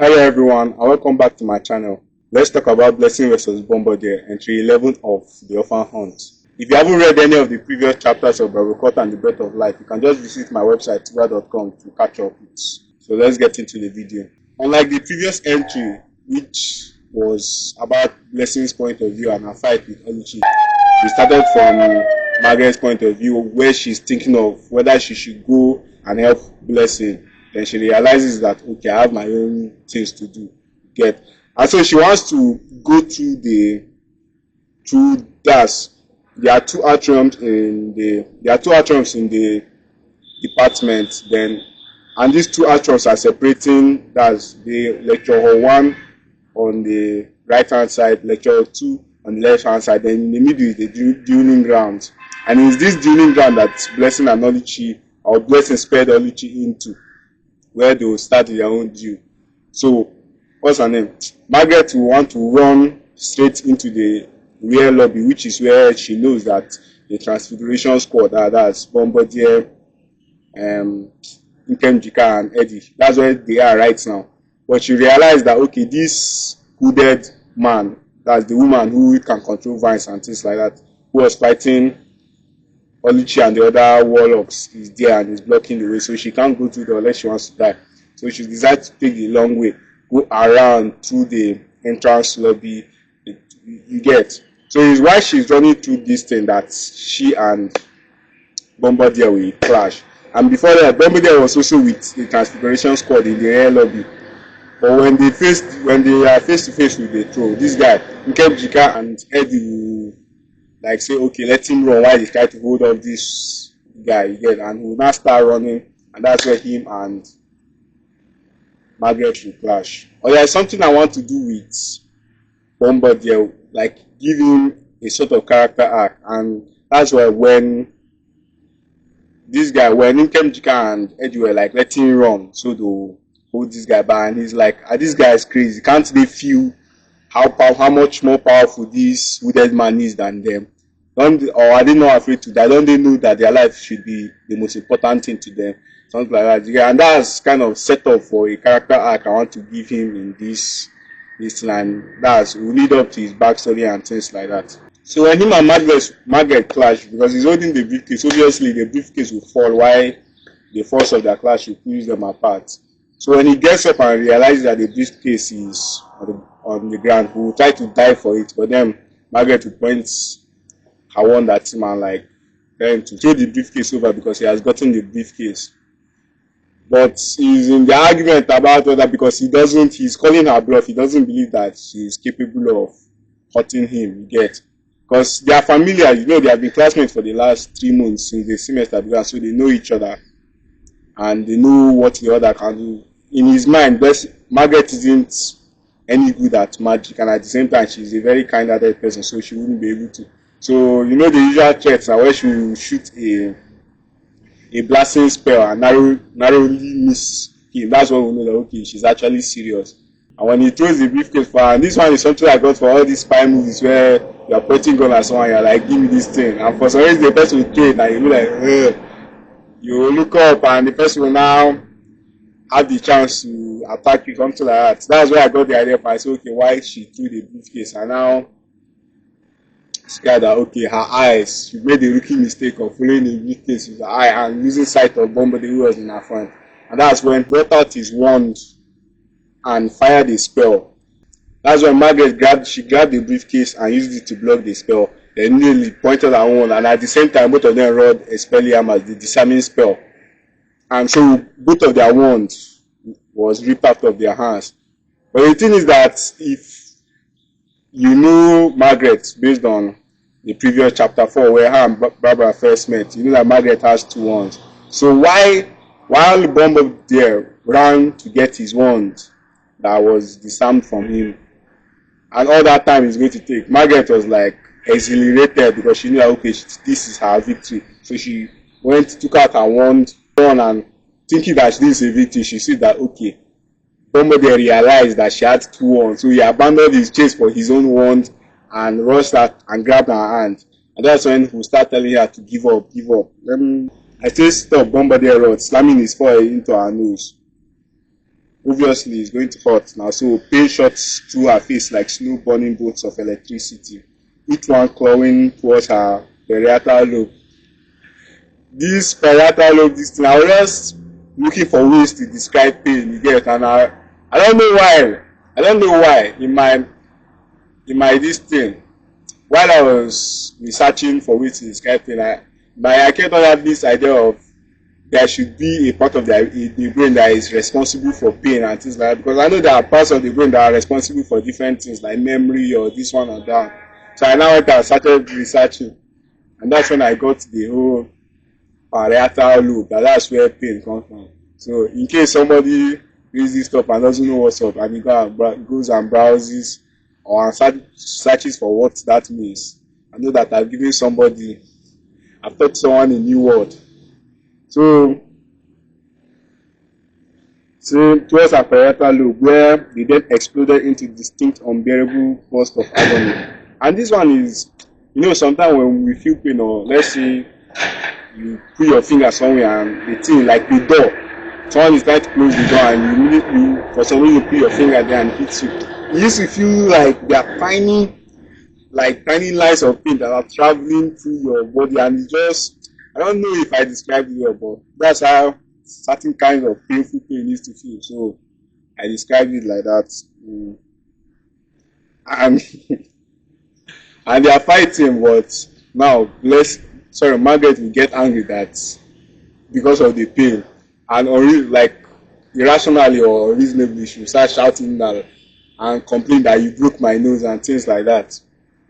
Hello everyone and welcome back to my channel. Let's talk about Blessing vs Bombardier, entry 11 of the Orphan Hunt. If you haven't read any of the previous chapters of Barbara Occult and the Breath of Life, you can just visit my website pt1.com to catch up with. So let's get into the video. Unlike the previous entry, which was about Blessing's point of view and her fight with Oluchi, we started from Margaret's point of view, where she's thinking of whether she should go and help Blessing. Then she realizes that, okay, I have my own things to do. And so she wants to go through that. There are two atriums in the department. And these two atriums are separating. That's the lecture hall 1 on the right hand side, lecture hall 2 on the left hand side. Then in the middle is the dueling ground. And it's this dueling ground that Blessing and Oluchi, or Blessing spared Oluchi into, where they will start their own duel. So, what's her name? Margaret will want to run straight into the rear lobby, which is where she knows that the Transfiguration Squad, that's Bombardier, Nkemjika and Eddie, that's where they are right now. But she realized that, okay, this hooded man, that's the woman who can control vines and things like that, who was fighting Oluchi and the other warlocks, is there and is blocking the way, so she can't go through the unless she wants to die. So she decides to take the long way, go around through the entrance lobby. You get. So it's why she's running through this thing that she and Bombardier will clash. And before that, Bombardier was also with the Transfiguration Squad in the air lobby. But when they are face to face with the troll, this guy, Nkemjika and Eddie will like say, okay, let him run while they try to hold off this guy, you get, and he will now start running, and that's where him and Margaret will clash. Or there's something I want to do with Bombardier, like give him a sort of character arc, and that's why when Nkemjika and Eddie were like, let him run, so they'll hold this guy back, and he's like, this guy is crazy, can't they feel how much more powerful this hooded man is than them? Or are they not afraid to die? Don't they know that their life should be the most important thing to them? Something like that. Yeah, and that's kind of set up for a character arc I want to give him in this line. That will lead up to his backstory and things like that. So when him and Margaret clash, because he's holding the briefcase, obviously the briefcase will fall while the force of their clash will push them apart. So when he gets up and realizes that the briefcase is on the ground, he will try to die for it, but then Margaret will point her wand at him and like trying to throw the briefcase over because he has gotten the briefcase. But he's in the argument about whether, because he's calling her bluff, he doesn't believe that she is capable of hurting him, you get. Because they are familiar, they have been classmates for the last 3 months since the semester began, so they know each other and they know what the other can do. In his mind, Margaret isn't any good at magic, and at the same time she's a very kind-hearted person, so she wouldn't be able to. So the usual threats are where she will shoot a blasting spell and narrowly miss him. That's when we know that, okay, she's actually serious. And when he throws the briefcase for her, and this one is something I got for all these spy movies where you're pointing gun at someone, you're like, give me this thing, and for some reason the person will throw it and you'll be like, ugh. You will look up and the person will now have the chance to attack you, something like that. That's where I got the idea for. I said, okay, why she threw the briefcase, and now scared that, okay, her eyes, she made the rookie mistake of following the briefcase with her eye and losing sight of Bombardier who was in her front. And that's when he brought out his wand and fired a spell. That's when Margaret grabbed the briefcase and used it to block the spell. Then nearly pointed her wand, and at the same time both of them rolled a spellium as the disarming spell. And so both of their wands was ripped out of their hands. But the thing is that if you know Margaret based on the previous chapter 4 where her and Barbara first met, you know that Margaret has 2 wands. So while Bombardier ran to get his wand that was disarmed from him, and all that time is going to take, Margaret was like exhilarated because she knew that, okay, this is her victory. So she took out her wand, and thinking that this is a victory, she said that, okay, Bombardier realized that she had 2 wands, so he abandoned his chase for his own wand and rushed out and grabbed her hand. And that's when he started telling her to give up. I say stop, Bombardier roared, slamming his forehead into her nose. obviously it's going to hurt now. So pain shots through her face like slow burning bolts of electricity, each one clawing towards her parietal lobe. This parietal lobe, this thing, I was just looking for ways to describe pain, you get, and I don't know why. I don't know why in my this thing, while I was researching for ways to describe pain, I kept on having this idea of there should be a part of the brain that is responsible for pain and things like that, because I know there are parts of the brain that are responsible for different things like memory or this one or that. So I now went and started researching, and that's when I got the whole parietal lobe. That's where pain comes from. So in case somebody reads this stuff and doesn't know what's up, and he goes and browses or searches for what that means, I know that I've taught someone a new word. So towards our parietal lobe, where they then exploded into distinct, unbearable burst of agony. And this one is, sometimes when we feel pain, or let's say you put your finger somewhere and the thing, like the door, someone is trying to close the door and you for some reason put your finger there and it hits you. You used to feel like there are tiny lines of pain that are traveling through your body, and it's just, I don't know if I described it well, but that's how certain kinds of painful pain used to feel. So I described it like that. And and they are fighting, but now Margaret will get angry that because of the pain, and irrationally or reasonably she will start shouting that and complain that you broke my nose and things like that.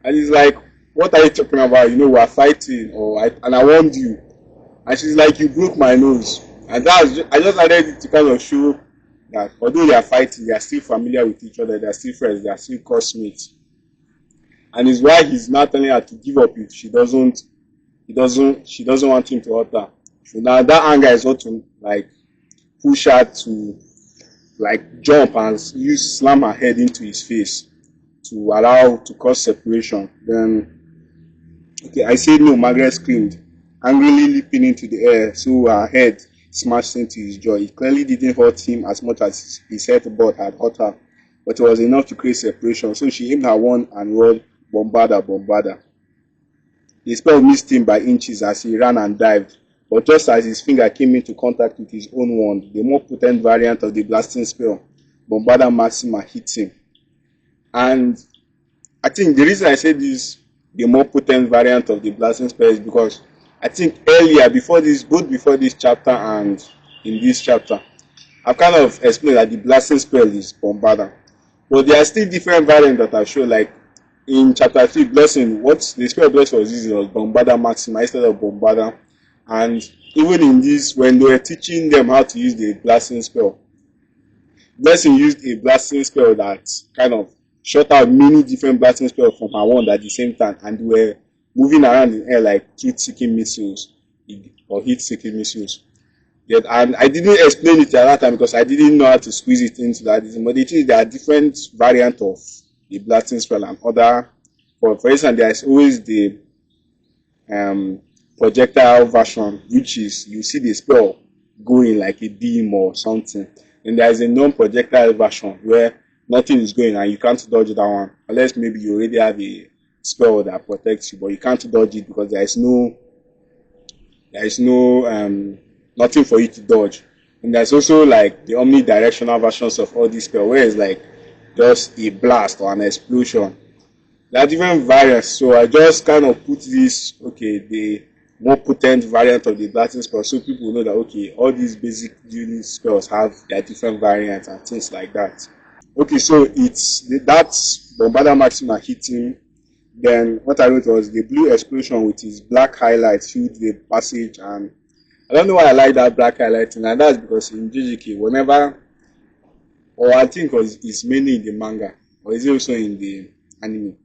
And it's like, what are you talking about? We are fighting, and I warned you. And she's like, you broke my nose. And I just added it to kind of show that although they are fighting, they are still familiar with each other, they are still friends, they are still classmates. And it's why he's not telling her to give up if she doesn't want him to hurt her. So now that anger is what to push her to jump and slam her head into his face to cause separation. Then, okay, I said no, Margaret screamed, angrily leaping into the air so her head smashed into his jaw. It clearly didn't hurt him as much as his headbutt had hurt her, but it was enough to create separation. So she aimed her wand and roared, "Bombarda, Bombarda." The spell missed him by inches as he ran and dived, but just as his finger came into contact with his own wand, the more potent variant of the blasting spell, Bombarda Maxima, hit him. And I think the reason I said this, the more potent variant of the blasting spell, is because I think earlier, both before this chapter and in this chapter, I've kind of explained that the blasting spell is Bombarda. But there are still different variants that I show, like in chapter 3, Blessing, what the spell Blessing was using was Bombarda Maxima instead of Bombarda. And even in this, when they were teaching them how to use the blasting spell, Blessing used a blasting spell that kind of shot out many different blasting spells from her wand at the same time, and were moving around in air like heat-seeking missiles or heat-seeking missiles. Yet, and I didn't explain it at that time because I didn't know how to squeeze it into that. But the thing is, there are different variants of the blasting spell and other. For instance, there is always the projectile version, which is you see the spell going like a beam or something. And there is a non-projectile version where nothing is going and you can't dodge that one, unless maybe you already have a spell that protects you, but you can't dodge it because there is no nothing for you to dodge. And there's also like the omnidirectional versions of all these spells, where it's like just a blast or an explosion. There are different variants, so I just kind of put this, the more potent variant of the blasting spell, so people know that all these basic dueling spells have their different variants and things like that. Okay, so that's Bombarda Maxima hitting. Then what I wrote was the blue explosion with his black highlights filled the passage, and I don't know why I like that black highlighting, and that's because in JJK, I think it's mainly in the manga, or is it also in the anime?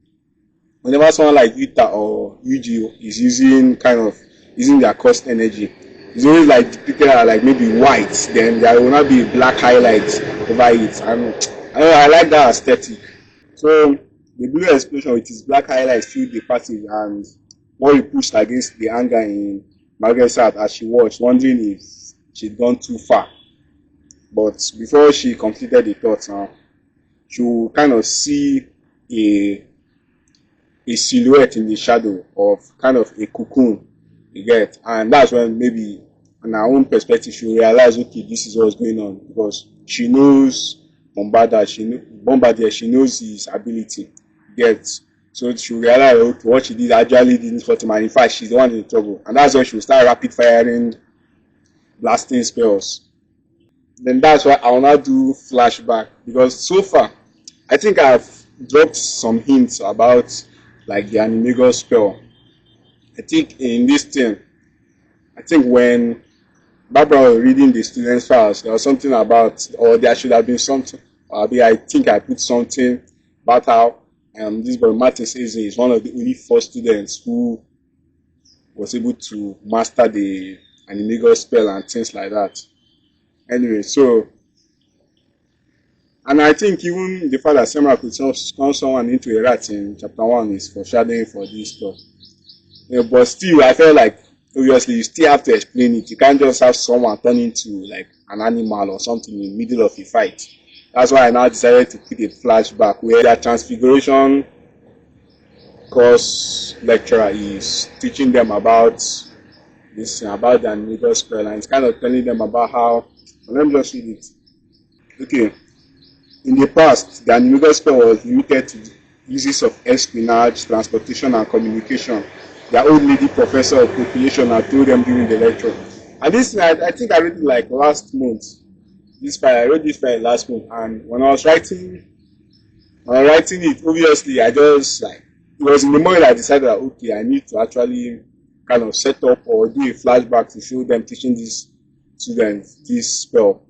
Whenever someone like Yuta or Yuji is using their cost energy, it's always like depicted as like maybe white, then there will not be black highlights over it. I like that aesthetic. So the blue explosion with his black highlights filled the passage, and Mori pushed against the anger in Margaret's heart as she watched, wondering if she'd gone too far. But before she completed the thought now, she will kind of see a a silhouette in the shadow of kind of a cocoon, you get, and that's when maybe on her own perspective she realize, okay, this is what's going on, because she knows Bombardier, she knows his ability, you get. So she realize, okay, what she did actually didn't hurt him, and in fact she's the one in trouble, and that's when she will start rapid firing blasting spells. Then that's why I will not do flashback, because so far I think I've dropped some hints about like the animagus spell. I think in this thing, I think when Barbara was reading the students' files, there was something about, or there should have been something, I think I put something about how this boy Martin says is one of the only 4 students who was able to master the animagus spell and things like that. Anyway, so, and I think even the fact that Semra could turn someone into a rat in chapter 1 is foreshadowing for this stuff. Yeah, but still, I felt like, obviously, you still have to explain it. You can't just have someone turn into like an animal or something in the middle of a fight. That's why I now decided to put a flashback where their transfiguration course lecturer is teaching them about this, about the animagus spell, and it's kind of telling them about how, let me just read it. Okay. In the past, the animagus spell was limited to the uses of espionage, transportation, and communication. Their old lady professor of population had told them during the lecture. And this, I think I read it like last month. I wrote this file last month, and when I was writing it, obviously, I just like, it was in the moment I decided that, okay, I need to actually kind of set up or do a flashback to show them teaching these students this spell.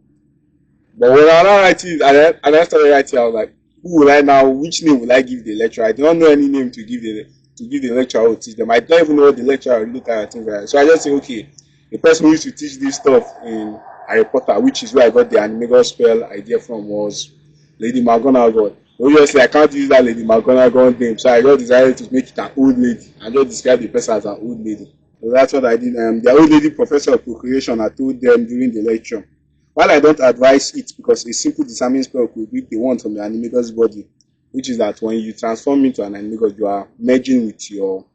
But when I write it, and I started writing, I was like, who will I now, which name will I give the lecturer? I do not know any name to give the lecturer or teach them. I don't even know what the lecturer will look at, things like that. So I just say, okay, the person who used to teach this stuff in Harry Potter, which is where I got the animagus spell idea from, was Lady McGonagall. Obviously, I can't use that Lady McGonagall name, so I just decided to make it an old lady and just describe the person as an old lady. So that's what I did. The old lady professor of procreation, I told them during the lecture. While I don't advise it, because a simple disarming spell could rip the wand from the animagus body, which is that when you transform into an animagus, you are merging with your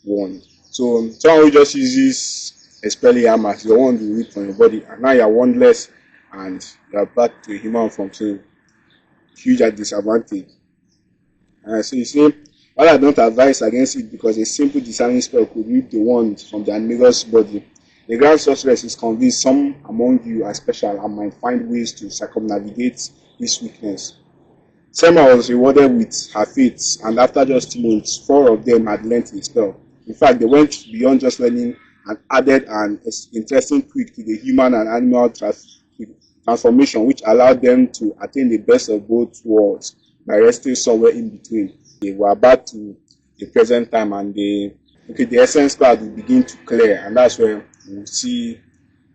wand. So someone who just uses a spelling hammer, your wand will rip from your body, and now you are wandless and you are back to a human form. So huge at disadvantage. So you see, while I don't advise against it, because a simple disarming spell could rip the wand from the animagus body, the Grand Sorceress is convinced some among you are special and might find ways to circumnavigate this weakness. Selma was rewarded with her fates, and after just 2 months, 4 of them had learnt the spell. In fact, they went beyond just learning and added an interesting tweak to the human and animal transformation, which allowed them to attain the best of both worlds by resting somewhere in between. They were back to the present time, and the essence cloud will begin to clear, and that's where we'll see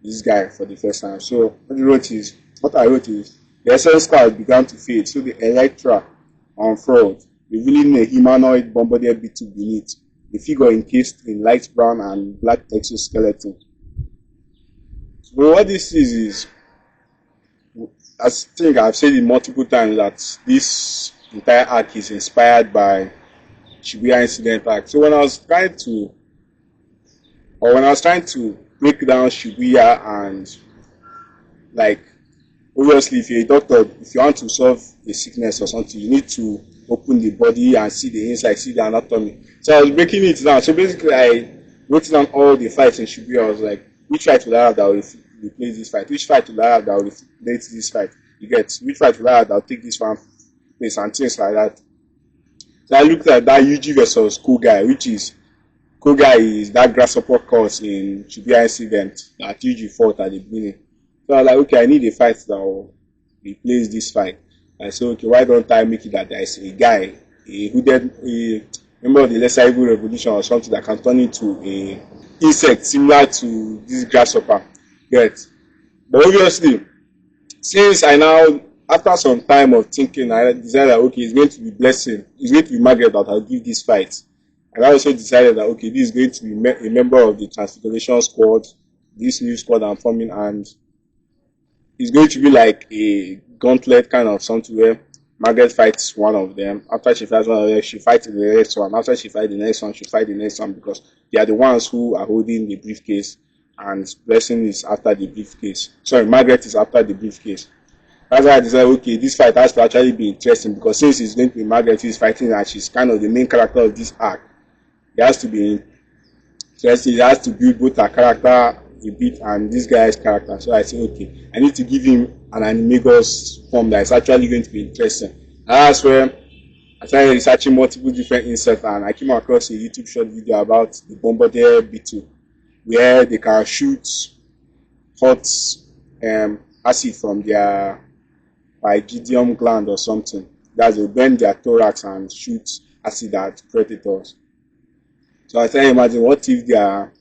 this guy for the first time. So what I wrote is the essence cloud began to fade, so the Electra unfurled, revealing a humanoid Bombardier beetle beneath, the figure encased in light brown and black exoskeleton. So what this is I think I've said it multiple times that this entire arc is inspired by Shibuya incident arc. So when I was trying to break down Shibuya, and like, obviously if you're a doctor, if you want to solve a sickness or something, you need to open the body and see the inside, see the anatomy. So I was breaking it down. So basically I wrote down all the fights in Shibuya. I was like, which fight will I have that will replace this fight? Which fight will I have that will replace this fight? You get, which fight will I have that will take this one place, and things like that. So I looked at that Yuji versus Kogai, which is that grasshopper course in Shibuya incident that Yuji fought at the beginning. So I was like, okay, I need a fight that will replace this fight. I said, okay, why don't I make it that there is a guy, a member of the Lesser Evil Revolution or something that can turn into a insect similar to this grasshopper. Get. But obviously, since after some time of thinking, I decided that, okay, it's going to be Margaret that I'll give this fight. And I also decided that, okay, this is going to be a member of the Transfiguration squad, this new squad I'm forming, and it's going to be like a gauntlet kind of something where Margaret fights one of them. After she fights one of them, she fights the next one. After she fights the next one, she fights the next one because they are the ones who are holding the briefcase, and Blessing is after the briefcase. Sorry, Margaret is after the briefcase. That's why I decided, okay, this fight has to actually be interesting because since it's going to be Margaret who is fighting and she's kind of the main character of this arc, it has to be interesting. It has to build both her character a bit and this guy's character. So I said, okay, I need to give him an animagus form that is actually going to be interesting. And that's where I started researching multiple different insects and I came across a YouTube short video about the Bombardier beetle where they can shoot hot acid from their pygidium gland or something. That's they bend their thorax and shoot acid at predators. So I started imagining what if their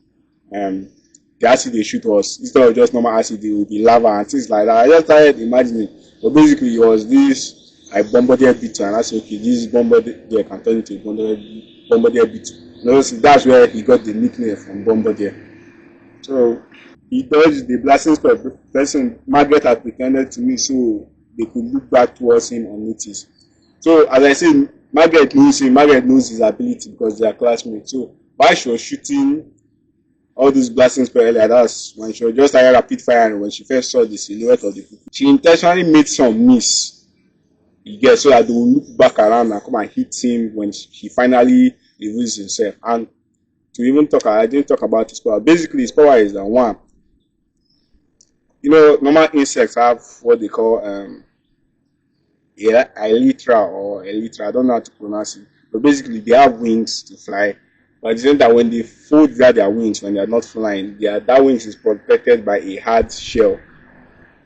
the acid they shoot was instead of just normal acid, it would be lava and things like that. I just started imagining. But basically it was this like Bombardier beetle and I said okay, this Bombardier can turn into a Bombardier beetle. And that's where he got the nickname from Bombardier. So he dodged the blasting spell. Person Margaret had pretended to me so they could look back towards him unnoticed. So as I said, Margaret knows him. Margaret knows his ability because they are classmates. So while she was shooting all these blasting spells earlier, that's when she was just started rapid fire and when she first saw the silhouette of the people, she intentionally made some miss. You get so that they will look back around and come and hit him when he finally reveals himself. And to even talk, I didn't talk about his power. Basically, his power is that one. You know, normal insects have what they call elytra or elytra. I don't know how to pronounce it, but basically they have wings to fly. But at the same time, when they fold their wings, when they are not flying, that wings is protected by a hard shell,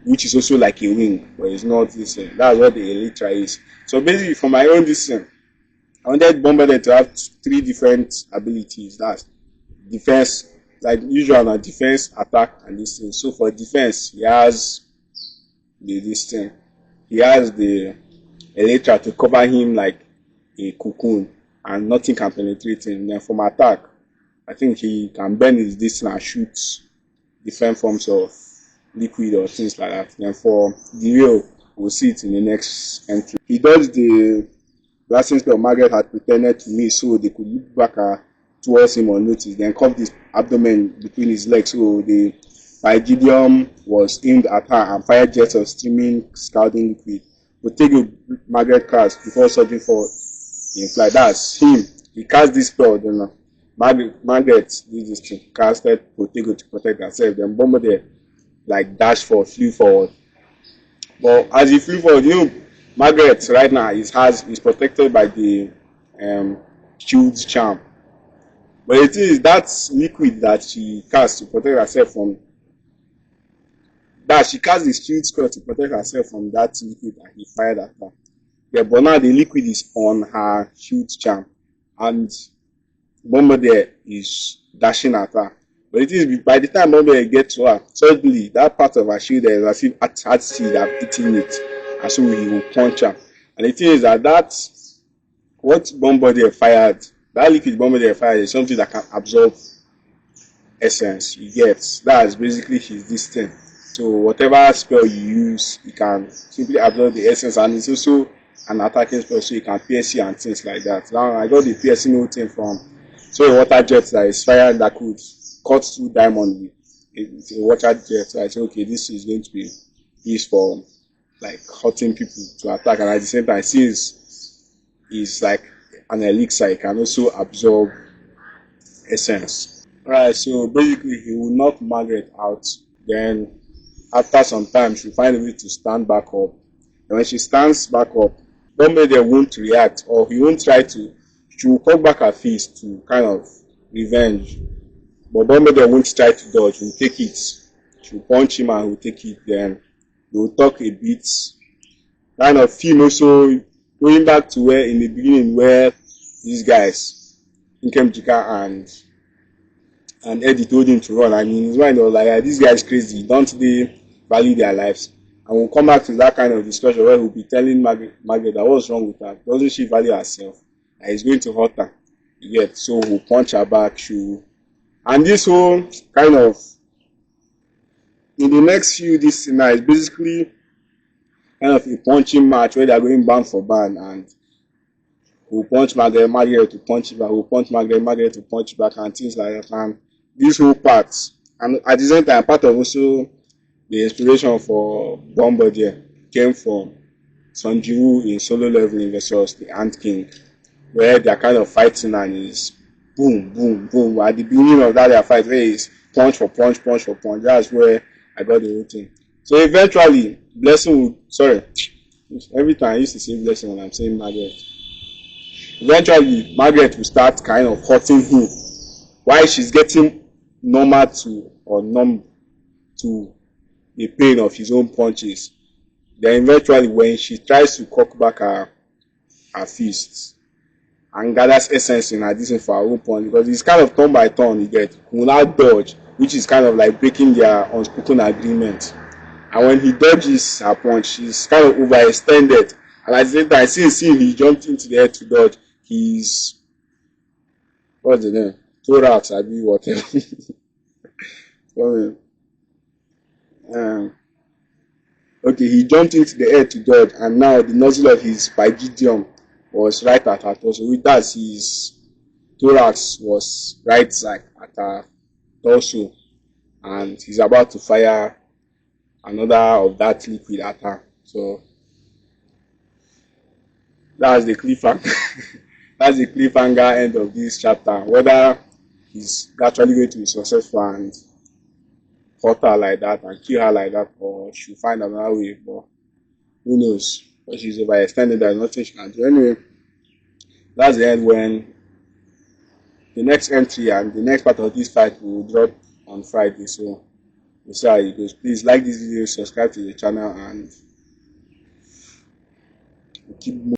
which is also like a wing, but it's not this thing. That's what the elytra is. So basically, for my own distance, I wanted Bombardier to have 3 different abilities. That's defense, like usual, defense, attack, and this thing. So for defense, he has this thing. He has the elytra to cover him like a cocoon and nothing can penetrate him. Then from attack, I think he can bend his distance and shoot different forms of liquid or things like that. Then for the real, we'll see it in the next entry. He does the blasting spell Margaret had pretended to me so they could look back towards him unnoticed. Then cuffed his abdomen between his legs so the pygidium was aimed at her and fired jets of steaming scalding liquid. Protego Margaret cast before surging forward in flight. That's him. He cast this spell. Then Margaret did this thing. Casted Protego to protect herself. Then Bombardier like dashed forward, flew forward. But as he flew forward, you know, Margaret right now is protected by the shield's charm. But the thing is that liquid that she cast to protect herself from, that she cast the shield spell to protect herself from that liquid that he fired at her. Yeah, but now the liquid is on her shield charm and Bombardier is dashing at her. But it is by the time Bombardier gets to her, suddenly that part of her shield is as if acid have eaten it, and so he will punch her. And the thing is that what Bombardier fired, that liquid Bombardier fired is something that can absorb essence. You get that's basically his this thing. So whatever spell you use, you can simply absorb the essence, and it's also an attacking spell, so you can pierce you and things like that. Now I got the piercing whole thing from a water jet that is fired that could cut through diamond. It's a water jet. So I said, okay, this is going to be used for like hurting people to attack, and at the same time, since it's like an elixir, it can also absorb essence. Right. So basically, he will knock Margaret out. Then after some time, she'll find a way to stand back up. And when she stands back up, Bombardier won't react, or he won't try to. She will cut back her fist to kind of revenge. But Bombardier won't try to dodge. He'll take it. She'll punch him and he'll take it. Then they'll talk a bit. Kind of film also going back to where in the beginning where these guys, Nkem Jika and Eddie told him to run. I mean, his mind was like, this guy is crazy. Don't they value their lives? And we'll come back to that kind of discussion where we'll be telling Margaret that what's wrong with her. Doesn't she value herself? And he's going to hurt her. Yet, so we'll punch her back. And this whole kind of in the next few this now is basically kind of a punching match where they are going band for band, and who punch Margaret to punch back, who punch Margaret to punch back, and things like that. And this whole part, and at the same time, part of also the inspiration for Bombardier came from Sanjiru in Solo Leveling versus the Ant King, where they are kind of fighting and is boom, boom, boom. At the beginning of that their fight, where is punch for punch, punch for punch. That's where I got the whole thing. So eventually, Blessing would, sorry, every time I used to say Blessing when I'm saying Margaret. Eventually, Margaret will start kind of hurting him while she's getting normal to or numb to the pain of his own punches. Then eventually, when she tries to cock back her fists and gathers essence in addition for her own punch, because it's kind of turn by turn, you get, he will now dodge, which is kind of like breaking their unspoken agreement. And when he dodges her punch, she's kind of overextended. And at the same time, since he jumped into the air to dodge, he's, what's the name? Thorax, I mean, whatever. Okay, he jumped into the air to dodge, and now the nozzle of his pygidium was right at her torso. With that, his thorax was right like at her torso, and he's about to fire another of that liquid at her. So that's the cliffhanger. That's the cliffhanger end of this chapter. Whether he's actually going to be successful and hurt her like that and kill her like that, or she'll find another way, but who knows? But she's overextended, there's nothing she can do. Anyway, that's the end. When the next entry and the next part of this fight will drop on Friday, so we'll see how it goes. Please like this video, subscribe to the channel, and keep moving.